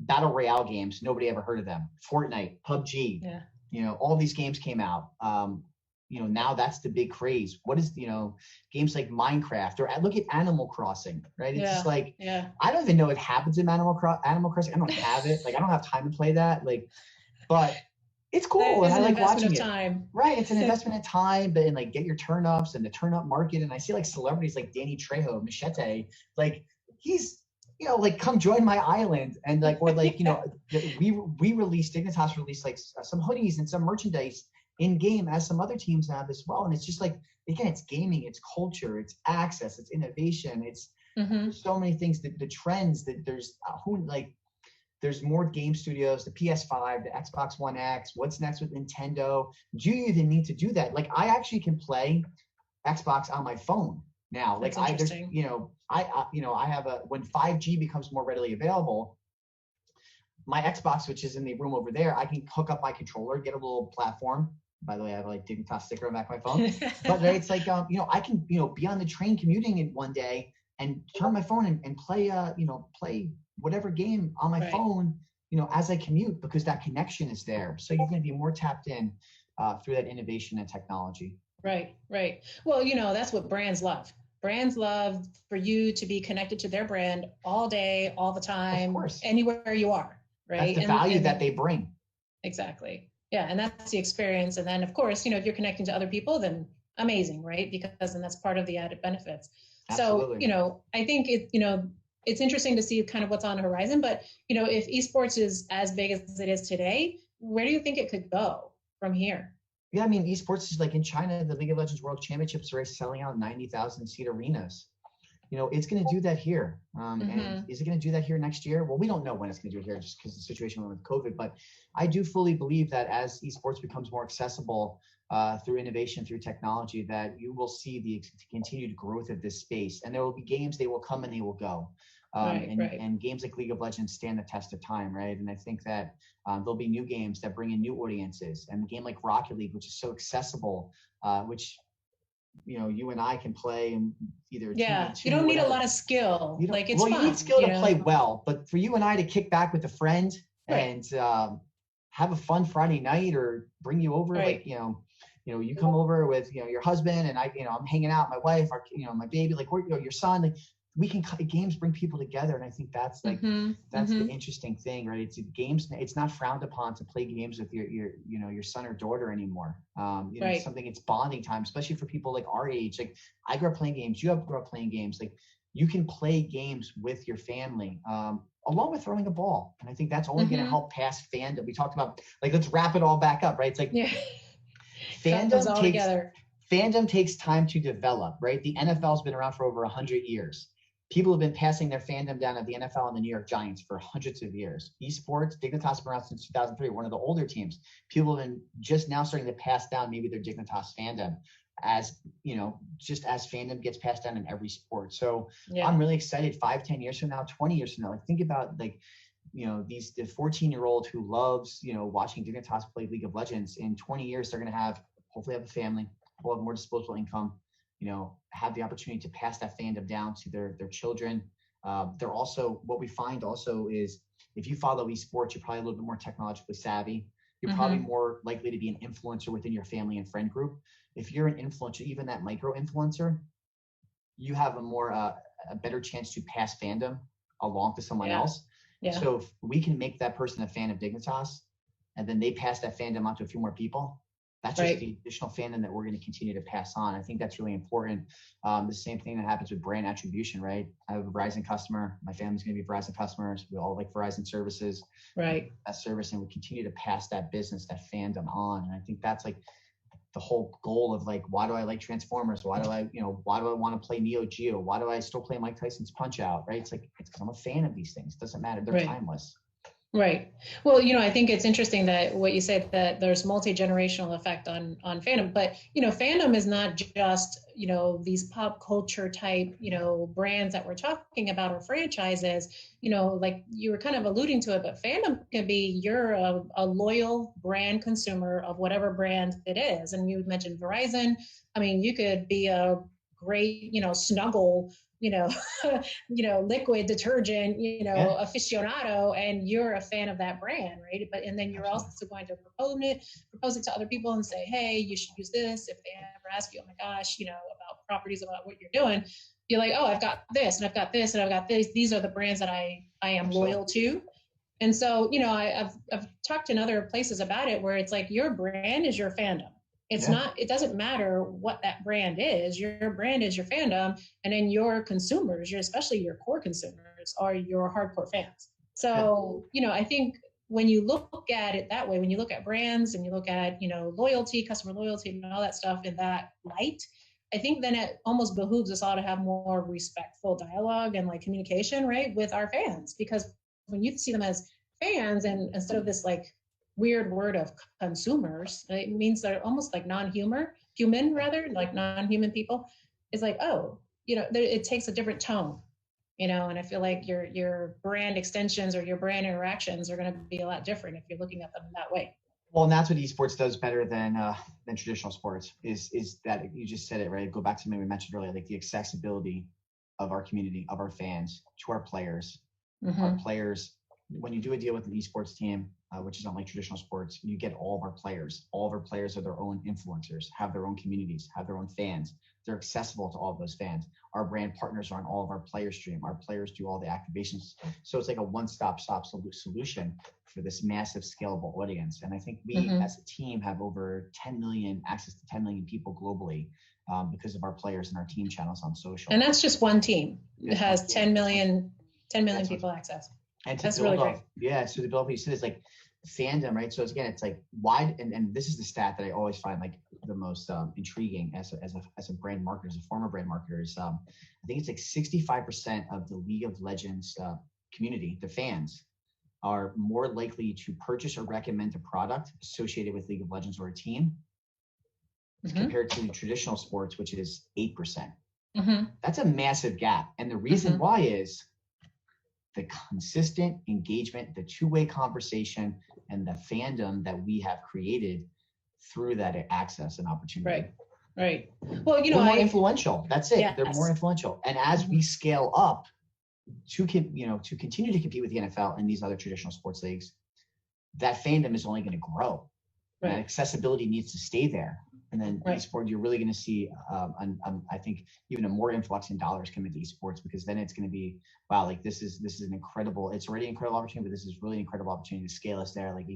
battle royale games, nobody ever heard of them. Fortnite, PUBG, all these games came out. Now that's the big craze. What is, games like Minecraft or look at Animal Crossing, right? It's just like, I don't even know what happens in Animal Crossing. I don't have it. Like, I don't have time to play that. Like, but it's cool, and I like watching it. Time. Right, it's an investment in time, but and like get your turn-ups and the turn-up market. And I see like celebrities like Danny Trejo, Machete, like he's like come join my island, and like or like we released Dignitas released like some hoodies and some merchandise in game as some other teams have as well. And it's just like again, it's gaming, it's culture, it's access, it's innovation, it's so many things. The trends that there's more game studios, the PS5, the Xbox One X, what's next with Nintendo? Do you even need to do that? Like I actually can play Xbox on my phone now. Like I have when 5G becomes more readily available, my Xbox, which is in the room over there, I can hook up my controller, get a little platform. By the way, I have like Dignitas sticker on the back of my phone. But it's like I can be on the train commuting in one day and turn my phone and play play whatever game on my phone, as I commute, because that connection is there. So you're going to be more tapped in through that innovation and technology. Right. Well, that's what brands love. Brands love for you to be connected to their brand all day, all the time, anywhere you are. Right. That's the value that they bring. Exactly. Yeah. And that's the experience. And then of course, if you're connecting to other people, then amazing, right? Because then that's part of the added benefits. Absolutely. So, I think it's interesting to see kind of what's on the horizon, but if esports is as big as it is today, where do you think it could go from here? Yeah, I mean, esports is like in China, the League of Legends World Championships are selling out 90,000 seat arenas. It's going to do that here. And is it going to do that here next year? Well, we don't know when it's going to do it here just because of the situation with COVID, but I do fully believe that as esports becomes more accessible through innovation, through technology, that you will see the continued growth of this space. And there will be games, they will come and they will go. And games like League of Legends stand the test of time, right? And I think that there'll be new games that bring in new audiences. And a game like Rocket League, which is so accessible, which you and I can play in either you don't need a lot of skill. You like it's fun, you need skill to play well, but for you and I to kick back with a friend and have a fun Friday night, or bring you over, like you come over with your husband, and I'm hanging out, my wife, my baby, like your son, like we can games bring people together. And I think that's like the interesting thing, right? It's games. It's not frowned upon to play games with your son or daughter anymore. It's something, it's bonding time, especially for people like our age. Like I grew up playing games, you grew up playing games. Like you can play games with your family, along with throwing a ball. And I think that's only going to help pass fandom. We talked about, like, let's wrap it all back up, right? It's like fandom takes time to develop, right? The NFL's been around for over 100 years. People have been passing their fandom down at the NFL and the New York Giants for hundreds of years. Esports, Dignitas been around since 2003, one of the older teams. People have been just now starting to pass down maybe their Dignitas fandom, as just as fandom gets passed down in every sport. So I'm really excited 5-10 years from now, 20 years from now. Like, think about, like, the 14-year-old who loves watching Dignitas play League of Legends. In 20 years, they're going to hopefully have a family, will have more disposable income, have the opportunity to pass that fandom down to their children. They're also, what we find also is, if you follow esports, you're probably a little bit more technologically savvy. You're probably more likely to be an influencer within your family and friend group. If you're an influencer, even that micro influencer, you have a better chance to pass fandom along to someone else. Yeah. So if we can make that person a fan of Dignitas, and then they pass that fandom on to a few more people, that's just the additional fandom that we're going to continue to pass on. I think that's really important. The same thing that happens with brand attribution, right? I have a Verizon customer. My family's going to be Verizon customers. We all like Verizon services. Right. That service, and we continue to pass that business, that fandom on. And I think that's like the whole goal of, like, why do I like Transformers? Why do I want to play Neo Geo? Why do I still play Mike Tyson's Punch Out? Right? It's like, it's because I'm a fan of these things. It doesn't matter. They're timeless. Right. Well, I think it's interesting that what you said, that there's multi-generational effect on fandom, but, fandom is not just, these pop culture type, brands that we're talking about, or franchises, like you were kind of alluding to it, but fandom can be, you're a loyal brand consumer of whatever brand it is. And you mentioned Verizon. I mean, you could be a great, Snuggle, liquid detergent, aficionado, and you're a fan of that brand, right? And then you're also going to propose it to other people and say, hey, you should use this. If they ever ask you, oh my gosh, about properties, about what you're doing, you're like, oh, I've got this, and I've got this, and I've got this. These are the brands that I am loyal to. And so, I've talked in other places about it, where it's like, your brand is your fandom. It's not, it doesn't matter what that brand is. Your brand is your fandom. And then your consumers, especially your core consumers, are your hardcore fans. So, I think when you look at it that way, when you look at brands and you look at, loyalty, customer loyalty, and all that stuff in that light, I think then it almost behooves us all to have more respectful dialogue and, like, communication, right, with our fans. Because when you see them as fans, and instead of this, like, weird word of consumers, it means they're almost like non-human people. It's like, oh, it takes a different tone, and I feel like your brand extensions or your brand interactions are going to be a lot different if you're looking at them that way. Well, and that's what esports does better than traditional sports, is that, you just said it, right? Go back to something we mentioned earlier, like the accessibility of our community, of our fans, to our players. Our players, when you do a deal with an esports team, which is unlike traditional sports, you get all of our players. All of our players are their own influencers, have their own communities, have their own fans. They're accessible to all of those fans. Our brand partners are on all of our player stream. Our players do all the activations. So it's like a one-stop shop solution for this massive scalable audience. And I think we as a team have over 10 million, access to 10 million people globally, because of our players and our team channels on social. And that's just one team. It has 10 million people access. And to build off, so to build off what you said, is like fandom, right? So again, it's like, why, and this is the stat that I always find, like, the most intriguing as a brand marketer, as a former brand marketer, is I think it's like 65% of the League of Legends community, the fans, are more likely to purchase or recommend a product associated with League of Legends or a team, compared to traditional sports, which is 8%. That's a massive gap. And the reason why is the consistent engagement, the two-way conversation, and the fandom that we have created through that access and opportunity. Right. Well, we're more influential. That's it. Yes. They're more influential. And as we scale up to continue to compete with the NFL and these other traditional sports leagues, that fandom is only going to grow. Right. And accessibility needs to stay there. And then esports, you're really going to see, I think, even a more influx in dollars come into esports, because then it's going to be, wow, like this is an incredible, it's already an incredible opportunity, but this is really an incredible opportunity to scale us there. Like,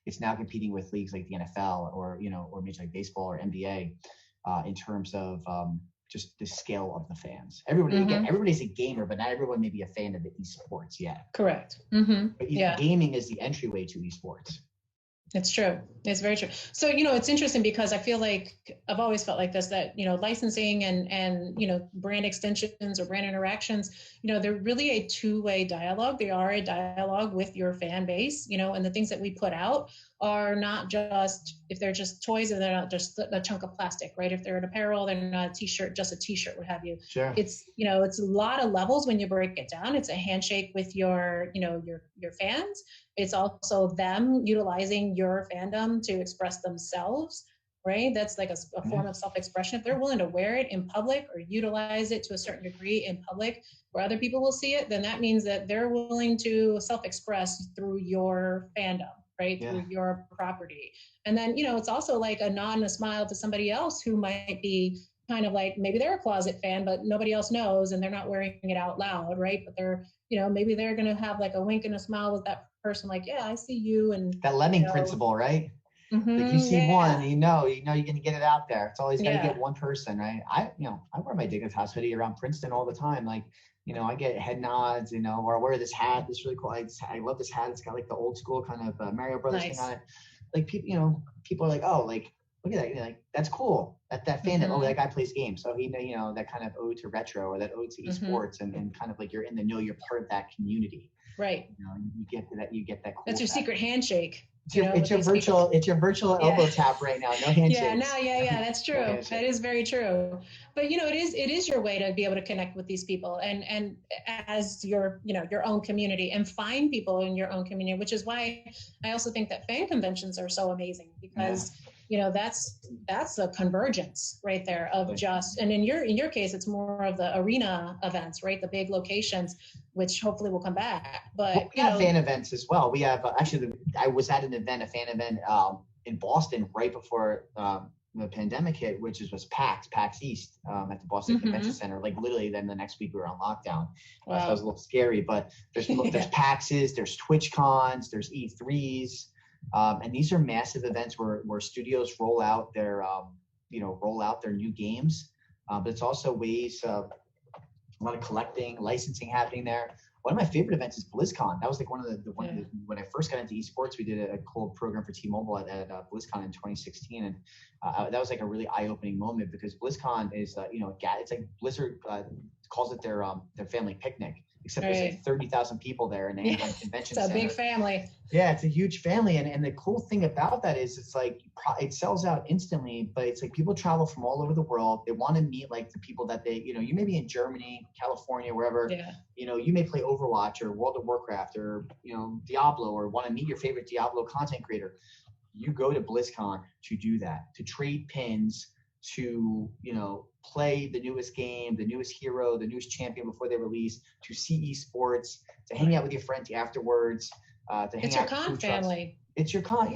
it's now competing with leagues like the NFL or Major League Baseball or NBA, in terms of just the scale of the fans. Everybody, again, everybody's a gamer, but not everyone may be a fan of the esports yet. Correct. But gaming is the entryway to esports. It's true. It's very true. So, it's interesting because I feel like I've always felt like this, that, licensing and, brand extensions or brand interactions, they're really a two-way dialogue. They are a dialogue with your fan base, and the things that we put out are not just, if they're just toys, and they're not just a chunk of plastic, right? If they're an apparel, they're not a t-shirt, just a t-shirt, what have you. Sure. It's, it's a lot of levels when you break it down. It's a handshake with your fans. It's also them utilizing your fandom to express themselves, right? That's like a form of self-expression. If they're willing to wear it in public or utilize it to a certain degree in public where other people will see it, then that means that they're willing to self-express through your fandom, right? Through your property. And then, it's also like a nod and a smile to somebody else who might be kind of like, maybe they're a closet fan, but nobody else knows and they're not wearing it out loud, right? But they're, maybe they're going to have like a wink and a smile with that person, like, yeah, I see you. And that lemming principle, right? Like you see one, you're going to get it out there. It's always got to get one person, right? I wear my Dignitas hoodie around Princeton all the time. Like, I get head nods, or I wear this hat. This really cool. I love this hat. It's got like the old school kind of Mario Brothers thing on it. Like people are like, oh, like, look at that. Like, that's cool. That fandom. Oh, that guy plays games. So he, that kind of ode to retro or that ode to esports and kind of like you're in the know, you're part of that community. Right. You get that cool. That's your secret handshake. It's your virtual elbow tap right now. No handshakes. That's true. No, that is very true. But it is your way to be able to connect with these people and as your own community and find people in your own community, which is why I also think that fan conventions are so amazing because that's a convergence right there of just, and in your case, it's more of the arena events, right? The big locations, which hopefully will come back. But we have fan events as well. We have I was at a fan event in Boston right before the pandemic hit, which was PAX East at the Boston Convention Center. Like literally, then the next week we were on lockdown. Wow. So it was a little scary. But there's PAXs, there's TwitchCons, there's E3s. And these are massive events where studios roll out their new games. But it's also ways of a lot of collecting, licensing happening there. One of my favorite events is BlizzCon. That was like one of the when I first got into esports, we did a cool program for T-Mobile at BlizzCon in 2016, and that was like a really eye-opening moment because BlizzCon is it's like Blizzard calls it their family picnic. Except there's like 30,000 people there and they have a convention center. It's a big family. Yeah, it's a huge family. And the cool thing about that is it's like it sells out instantly, but it's like people travel from all over the world. They want to meet like the people that they, you may be in Germany, California, wherever, you may play Overwatch or World of Warcraft or, Diablo or want to meet your favorite Diablo content creator. You go to BlizzCon to do that, to trade pins, to play the newest game, the newest hero, the newest champion before they release, to see esports, to hang out with your friends afterwards, to hang out. It's your con family. It's your con,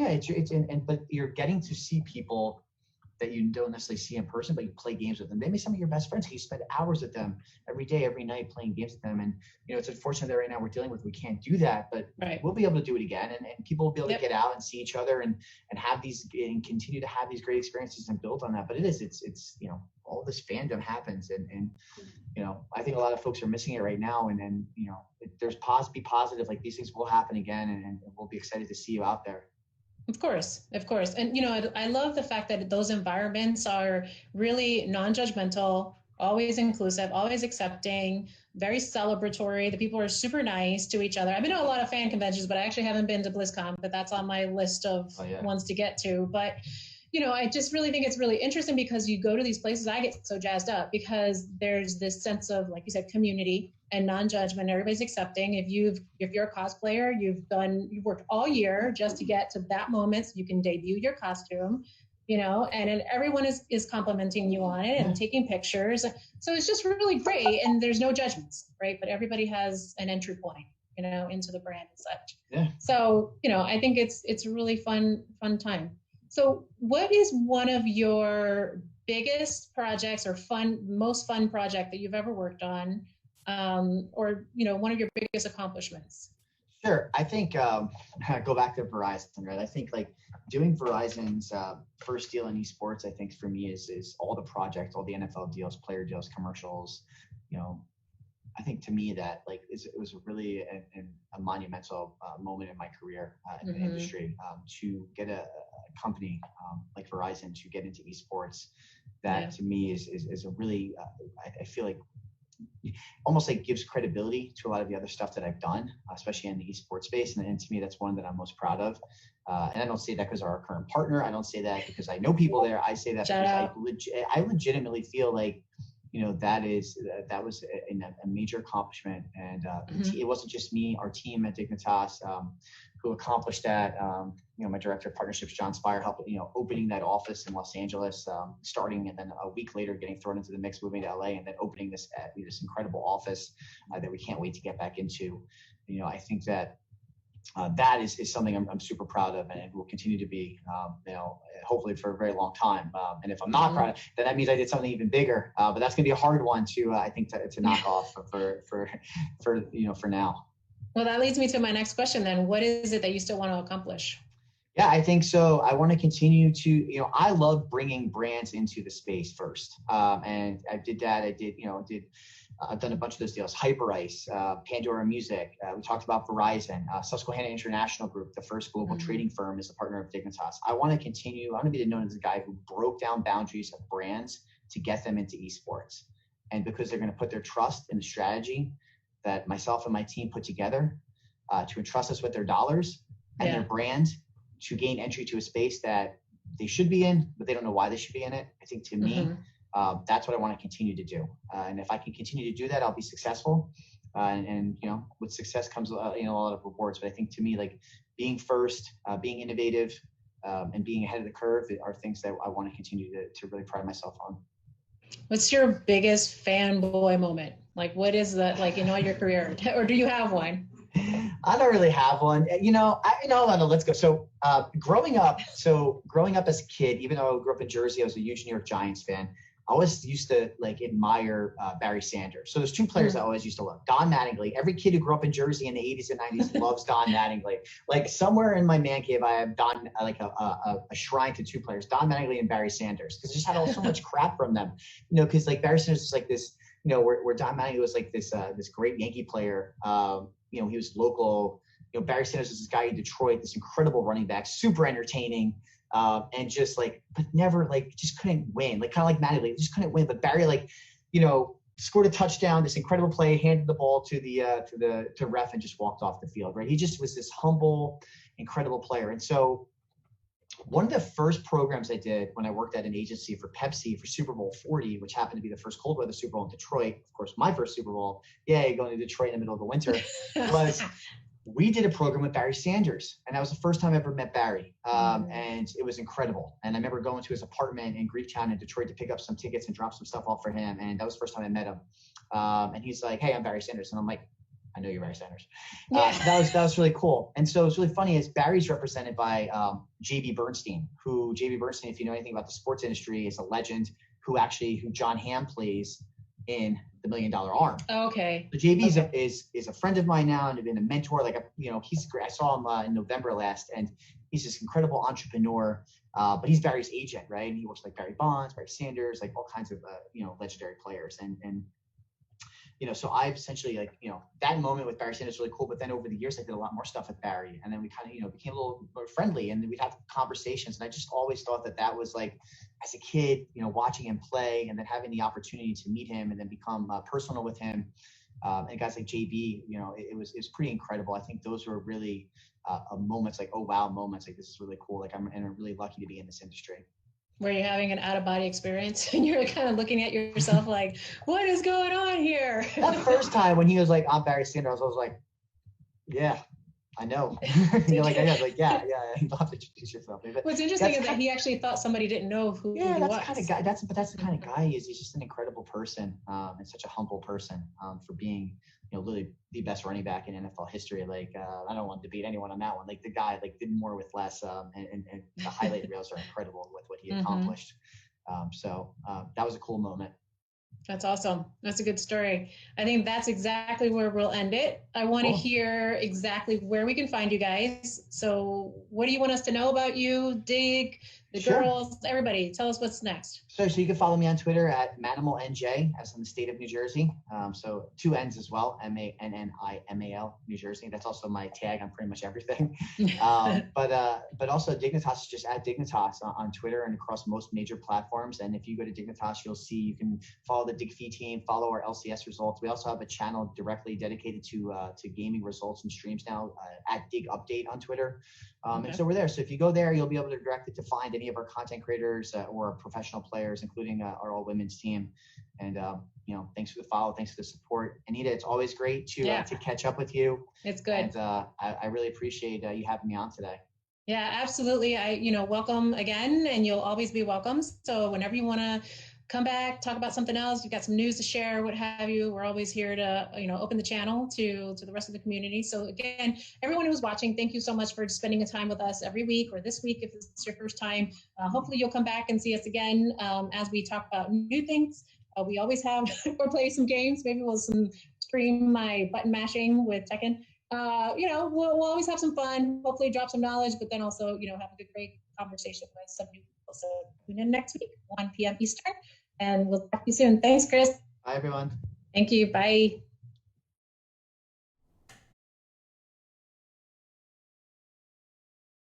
but you're getting to see people that you don't necessarily see in person, but you play games with them. They may be some of your best friends. You spend hours with them every day, every night playing games with them. And, it's unfortunate that right now we're dealing with, we can't do that, but we'll be able to do it again. And people will be able to get out and see each other and have these, and continue to have these great experiences and build on that. But it's all this fandom happens. And I think a lot of folks are missing it right now. And there's be positive, like these things will happen again. And we'll be excited to see you out there. Of course. And, I love the fact that those environments are really non-judgmental, always inclusive, always accepting, very celebratory. The people are super nice to each other. I've been to a lot of fan conventions, but I actually haven't been to BlizzCon, but that's on my list of ones to get to. But, I just really think it's really interesting because you go to these places, I get so jazzed up because there's this sense of, like you said, community and non-judgment. Everybody's accepting. If you're a cosplayer, you've worked all year just to get to that moment so you can debut your costume, and everyone is complimenting you on it and taking pictures. So it's just really great. And there's no judgments, right? But everybody has an entry point, into the brand and such. Yeah. So, I think it's a really fun time. So what is one of your biggest projects or most fun project that you've ever worked on? Or, one of your biggest accomplishments? Sure. I think go back to Verizon, right? I think like doing Verizon's first deal in esports, I think for me is all the projects, all the NFL deals, player deals, commercials. You know, I think to me that like it was really a monumental moment in my career in the industry to get a company like Verizon to get into esports. That to me is a really I feel like almost like gives credibility to a lot of the other stuff that I've done, especially in the esports space. And to me, that's one that I'm most proud of. And I don't say that because of our current partner. I don't say that because I know people there. I say that because I legitimately feel like, you know, that was a major accomplishment. And it wasn't just me, our team at Dignitas, who accomplished that. You know, my director of partnerships, John Spire, helped, you know, opening that office in Los Angeles, starting, and then a week later getting thrown into the mix, moving to LA, and then opening this incredible office that we can't wait to get back into. You know, I think that that is something I'm super proud of, and will continue to be, you know, hopefully for a very long time. And if I'm not proud, then that means I did something even bigger. But that's going to be a hard one to, I think, to knock off for you know, for now. Well, that leads me to my next question then. What is it that you still want to accomplish? Yeah, I think so. I want to continue to, you know, I love bringing brands into the space first. And I did that. I've done a bunch of those deals. Hyperice, Pandora Music. We talked about Verizon, Susquehanna International Group, the first global trading firm, is a partner of Dignitas. I want to continue. I want to be known as the guy who broke down boundaries of brands to get them into esports. And because they're going to put their trust in the strategy that myself and my team put together to entrust us with their dollars and their brand to gain entry to a space that they should be in, but they don't know why they should be in it. I think to me, that's what I want to continue to do. And if I can continue to do that, I'll be successful. And you know, with success comes, you know, a lot of rewards. But I think to me, like being first, being innovative, and being ahead of the curve are things that I want to continue to really pride myself on. What's your biggest fanboy moment? Like, what is that, like, in all your career? Or do you have one? I don't really have one. You know, let's go. So growing up as a kid, even though I grew up in Jersey, I was a huge New York Giants fan. I always used to like admire Barry Sanders. So there's two players I always used to love. Don Mattingly. Every kid who grew up in Jersey in the 80s and 90s loves Don Mattingly. Like somewhere in my man cave, I have Don, like a shrine to two players, Don Mattingly and Barry Sanders, because I just had so much crap from them. You know, because like Barry Sanders is like this, you know, where Don Mattingly was like this great Yankee player. You know, he was local. You know, Barry Sanders was this guy in Detroit, this incredible running back, super entertaining. And just like, but never like, just couldn't win. Like kind of like Mattingly, just couldn't win. But Barry, like, you know, scored a touchdown, this incredible play, handed the ball to ref and just walked off the field. Right? He just was this humble, incredible player. And so, one of the first programs I did when I worked at an agency for Pepsi for Super Bowl 40, which happened to be the first cold weather Super Bowl in Detroit, of course, my first Super Bowl, going to Detroit in the middle of the winter, was we did a program with Barry Sanders. And that was the first time I ever met Barry. And it was incredible. And I remember going to his apartment in Greektown in Detroit to pick up some tickets and drop some stuff off for him. And that was the first time I met him. And he's like, "Hey, I'm Barry Sanders." And I'm like, "I know you're Barry Sanders." That was really cool. And so it's really funny is Barry's represented by JB Bernstein, who JB Bernstein, if you know anything about the sports industry, is a legend who John Hamm plays in The $1 Million Arm. Okay. So JB is a friend of mine now and been a mentor. Like, you know, he's great. I saw him in November last, and he's this incredible entrepreneur. But he's Barry's agent, right? And he works like Barry Bonds, Barry Sanders, like all kinds of you know, legendary players. And you know, so I've essentially like, you know, that moment with Barry Sanders was really cool. But then over the years, I did a lot more stuff with Barry, and then we kind of, you know, became a little more friendly, and then we'd have conversations. And I just always thought that was like, as a kid, you know, watching him play and then having the opportunity to meet him and then become personal with him, and guys like JB, you know, it was pretty incredible. I think those were really moments like, oh wow, moments like this is really cool. Like I'm really lucky to be in this industry. Were you having an out-of-body experience and you're kind of looking at yourself like, what is going on here? That first time when he was like, "I'm Barry Sanders," I was like, "Yeah, I know." You're like, "I know." Like, yeah. You have to introduce yourself. But what's interesting is that he actually thought somebody didn't know who he was. That's kind of guy. That's the kind of guy he is. He's just an incredible person, and such a humble person, for being, you know, literally the best running back in NFL history. Like, I don't want to beat anyone on that one. Like the guy, like did more with less, and the highlight reels are incredible with what he accomplished. So that was a cool moment. That's awesome. That's a good story. I think that's exactly where we'll end it. I want to hear exactly where we can find you guys. So what do you want us to know about you, Dig, the girls, everybody? Tell us what's next. So you can follow me on Twitter at ManimalNJ, as in the state of New Jersey. So 2 N's as well, MANNIMAL, New Jersey. That's also my tag on pretty much everything. But also Dignitas is just at Dignitas on Twitter and across most major platforms. And if you go to Dignitas, you'll see you can follow the DigFee team, follow our LCS results. We also have a channel directly dedicated to gaming results and streams now at Dig.Update on Twitter. And so we're there. So if you go there, you'll be able to direct it to find any of our content creators or professional players, including our all women's team. And thanks for the follow, thanks for the support, Anita. It's always great to catch up with you. It's good. And I really appreciate you having me on today. Yeah, absolutely. Welcome again, and you'll always be welcome. So whenever you want to come back, talk about something else, you've got some news to share, what have you, we're always here to, open the channel to the rest of the community. So again, everyone who's watching, thank you so much for spending a time with us every week or this week if it's your first time. Hopefully you'll come back and see us again as we talk about new things. We always have, or play some games. Maybe we'll stream my button mashing with Tekken. We'll always have some fun, hopefully drop some knowledge, but then also, have a good, great conversation with some new people. So tune in next week, 1 p.m. Eastern, and we'll talk to you soon. Thanks, Chris. Bye, everyone. Thank you. Bye.